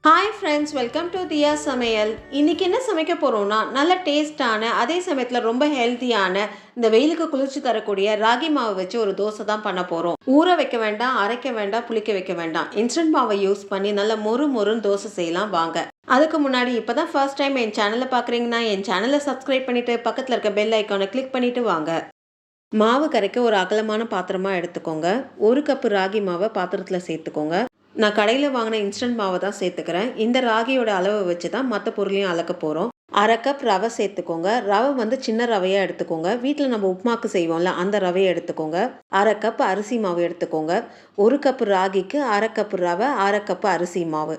Hi friends, welcome to தியா சமையல். இன்றைக்கி என்ன சமைக்க போகிறோம்னா, நல்ல டேஸ்டான அதே சமயத்தில் ரொம்ப ஹெல்த்தியான இந்த வெயிலுக்கு குளிர்ச்சி தரக்கூடிய ராகி மாவு வச்சு ஒரு தோசை தான் பண்ண போகிறோம். ஊற வைக்க வேண்டாம், அரைக்க வேண்டாம், புளிக்க வைக்க வேண்டாம். இன்ஸ்டன்ட் மாவை யூஸ் பண்ணி நல்ல மொறுன்னு தோசை செய்யலாம் வாங்க. அதுக்கு முன்னாடி இப்போ தான் ஃபர்ஸ்ட் டைம் என் சேனலை பார்க்குறீங்கன்னா என் சேனலை சப்ஸ்கிரைப் பண்ணிவிட்டு பக்கத்தில் இருக்க பெல் ஐக்கானை கிளிக் பண்ணிவிட்டு வாங்க. மாவு கரைக்க ஒரு அகலமான பாத்திரமாக எடுத்துக்கோங்க. 1 கப்பு ராகி மாவை பாத்திரத்தில் சேர்த்துக்கோங்க. நான் கடையில் வாங்கின இன்ஸ்டன்ட் மாவை தான் சேர்த்துக்கிறேன். இந்த ராகியோட அளவை வச்சு தான் மற்ற பொருளையும் அளக்க போகிறோம். 1/2 கப் ரவை சேர்த்துக்கோங்க. ரவை வந்து சின்ன ரவையாக எடுத்துக்கோங்க. வீட்டில் நம்ம உப்புமாக்கு செய்வோம்ல அந்த ரவையை எடுத்துக்கோங்க. 1/2 கப் அரிசி மாவு எடுத்துக்கோங்க. 1 கப் ராகிக்கு 1/2 கப் ரவை, 1/2 கப் அரிசி மாவு.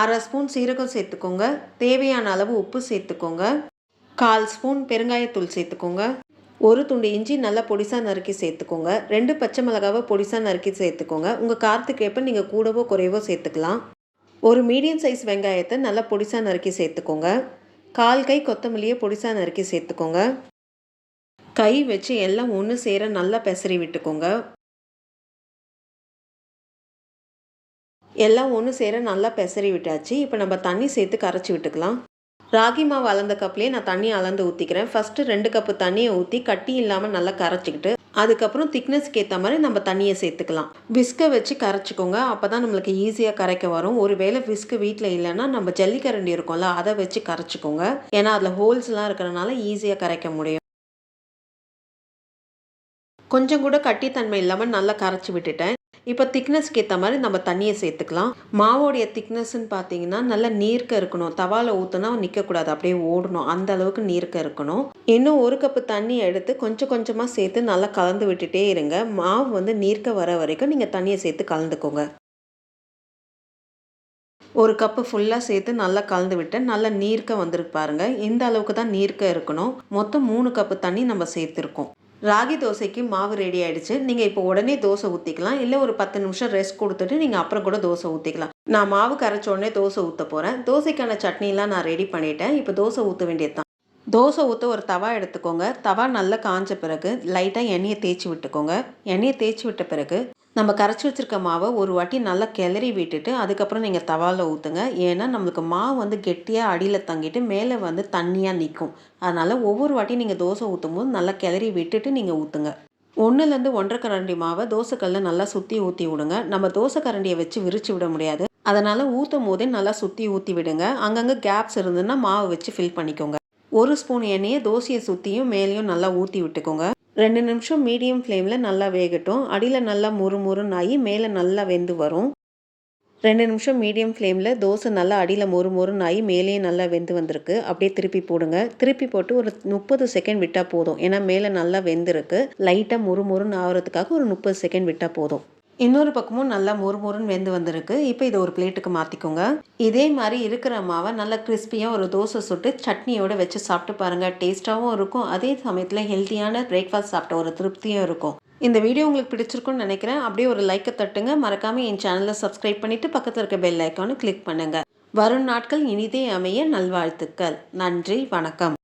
1/2 ஸ்பூன் சீரகம் சேர்த்துக்கோங்க. தேவையான அளவு உப்பு சேர்த்துக்கோங்க. 1/4 ஸ்பூன் பெருங்காயத்தூள் சேர்த்துக்கோங்க. 1 துண்டு இஞ்சி நல்லா பொடிசாக நறுக்கி சேர்த்துக்கோங்க. 2 பச்சை மிளகாவை பொடிசாக நறுக்கி சேர்த்துக்கோங்க. உங்கள் காரத்துக்கு ஏற்ப நீங்கள் கூடவோ குறைவோ சேர்த்துக்கலாம். ஒரு மீடியம் சைஸ் வெங்காயத்தை நல்லா பொடிசாக நறுக்கி சேர்த்துக்கோங்க. 1/4 கை கொத்தமல்லியை பொடிசாக நறுக்கி சேர்த்துக்கோங்க. கை வச்சு எல்லாம் ஒன்று சேர நல்லா பெசரி விட்டுக்கோங்க. எல்லாம் ஒன்று சேர நல்லா பெசரி விட்டாச்சு. இப்போ நம்ம தண்ணி சேர்த்து கரைச்சி விட்டுக்கலாம். ராகி மாவு அளந்த கப்லேயே நான் தண்ணி அளந்து ஊற்றிக்கிறேன். ஃபஸ்ட்டு 2 கப்பு தண்ணியை ஊற்றி கட்டி இல்லாமல் நல்லா கரைச்சிக்கிட்டு அதுக்கப்புறம் திக்னஸ்க்கு ஏற்ற மாதிரி நம்ம தண்ணியை சேர்த்துக்கலாம். விஸ்கை வச்சு கரைச்சிக்கோங்க. அப்போ தான் நம்மளுக்கு ஈஸியாக கரைக்க வரும். ஒரு வேளை விஸ்கு வீட்டில் இல்லைன்னா நம்ம ஜல்லிக்கரண்டி இருக்கும்ல அதை வச்சு கரைச்சிக்கோங்க. ஏன்னா அதில் ஹோல்ஸ்லாம் இருக்கிறனால ஈஸியாக கரைக்க முடியும். கொஞ்சம் கூட கட்டித்தன்மை இல்லாமல் நல்லா கரைச்சி விட்டுட்டேன். இப்போ திக்னஸ்க்கு ஏற்ற மாதிரி நம்ம தண்ணியை சேர்த்துக்கலாம். மாவோடைய திக்னஸ்ன்னு பார்த்தீங்கன்னா நல்லா நீர்க்க இருக்கணும். தவாவில் ஊற்றினா நிற்கக்கூடாது, அப்படியே ஓடணும். அந்த அளவுக்கு நீர்க்க இருக்கணும். இன்னும் 1 கப்பு தண்ணி எடுத்து கொஞ்சம் கொஞ்சமாக சேர்த்து நல்லா கலந்து விட்டுட்டே இருங்க. மாவு வந்து நீர்க்க வர வரைக்கும் நீங்கள் தண்ணியை சேர்த்து கலந்துக்கோங்க. 1 கப்பு ஃபுல்லாக சேர்த்து நல்லா கலந்து விட்டு நல்லா நீர்க்க வந்துருக்கு பாருங்கள். இந்த அளவுக்கு தான் நீர்க்க இருக்கணும். மொத்தம் 3 கப்பு தண்ணி நம்ம சேர்த்துருக்கோம். ராகி தோசைக்கு மாவு ரெடி ஆகிடுச்சு. நீங்கள் இப்போ உடனே தோசை ஊற்றிக்கலாம். இல்லை ஒரு 10 நிமிஷம் ரெஸ்ட் கொடுத்துட்டு நீங்கள் அப்புறம் கூட தோசை ஊற்றிக்கலாம். நான் மாவு கரைச்ச உடனே தோசை ஊற்ற போகிறேன். தோசைக்கான சட்னிலாம் நான் ரெடி பண்ணிட்டேன். இப்போ தோசை ஊற்ற வேண்டியது தான். தோசை ஊற்ற ஒரு தவா எடுத்துக்கோங்க. தவா நல்லா காஞ்ச பிறகு லைட்டாக எண்ணெயை தேய்ச்சி விட்டுக்கோங்க. எண்ணெயை தேய்ச்சி விட்ட பிறகு நம்ம கரைச்சி வச்சுருக்க மாவை ஒரு வாட்டி நல்லா கிளறி விட்டுட்டு அதுக்கப்புறம் நீங்கள் தவாவில் ஊற்றுங்க. ஏன்னா நம்மளுக்கு மாவு வந்து கெட்டியாக அடியில் தங்கிட்டு மேலே வந்து தண்ணியாக நிற்கும். அதனால் ஒவ்வொரு வாட்டி நீங்கள் தோசை ஊற்றும் போது நல்லா கிளறி விட்டுட்டு நீங்கள் ஊற்றுங்க. 1லேருந்து 1.5 கரண்டி மாவை தோசைக்கல்ல நல்லா சுற்றி ஊற்றி விடுங்க. நம்ம தோசை கரண்டியை வச்சு விரிச்சு விட முடியாது. அதனால் ஊற்றும் போதே நல்லா சுற்றி ஊற்றி விடுங்க. அங்கங்கே கேப்ஸ் இருந்ததுன்னா மாவை வச்சு ஃபில் பண்ணிக்கோங்க. 1 ஸ்பூன் எண்ணெயை தோசையை சுற்றியும் மேலேயும் நல்லா ஊற்றி விட்டுக்கோங்க. 2 நிமிஷம் மீடியம் ஃப்ளேமில் நல்லா வேகட்டும். அடியில் நல்லா முறுமுறுன்னு ஆகி மேலே நல்லா வெந்து வரும். 2 நிமிஷம் மீடியம் ஃப்ளேமில் தோசை நல்லா அடியில் முறுமுறுன்னு ஆகி மேலேயும் நல்லா வெந்து வந்திருக்கு. அப்படியே திருப்பி போடுங்க. திருப்பி போட்டு ஒரு 30 செகண்ட் விட்டால் போதும். ஏன்னா மேலே நல்லா வெந்திருக்கு. லைட்டாக முறுமுறுன்னு ஆகிறதுக்காக ஒரு 30 செகண்ட் விட்டால் போதும். இன்னொரு பக்கமும் நல்லா முறுமுறுன்னு வெந்து வந்திருக்கு. இப்போ இதை ஒரு பிளேட்டுக்கு மாற்றிக்கோங்க. இதே மாதிரி இருக்கிற மாவை நல்லா கிறிஸ்பியாக ஒரு தோசை சுட்டு சட்னியோடு வச்சு சாப்பிட்டு பாருங்கள். டேஸ்ட்டாகவும் இருக்கும். அதே சமயத்தில் ஹெல்த்தியான பிரேக்ஃபாஸ்ட் சாப்பிட்ட ஒரு திருப்தியும் இருக்கும். இந்த வீடியோ உங்களுக்கு பிடிச்சிருக்குன்னு நினைக்கிறேன். அப்படியே ஒரு லைக்கை தட்டுங்க. மறக்காமல் என் சேனலை சப்ஸ்கிரைப் பண்ணிவிட்டு பக்கத்தில் இருக்க பெல் ஐக்கானை கிளிக் பண்ணுங்கள். வரும் நாட்கள் இனிதே அமைய நல்வாழ்த்துக்கள். நன்றி, வணக்கம்.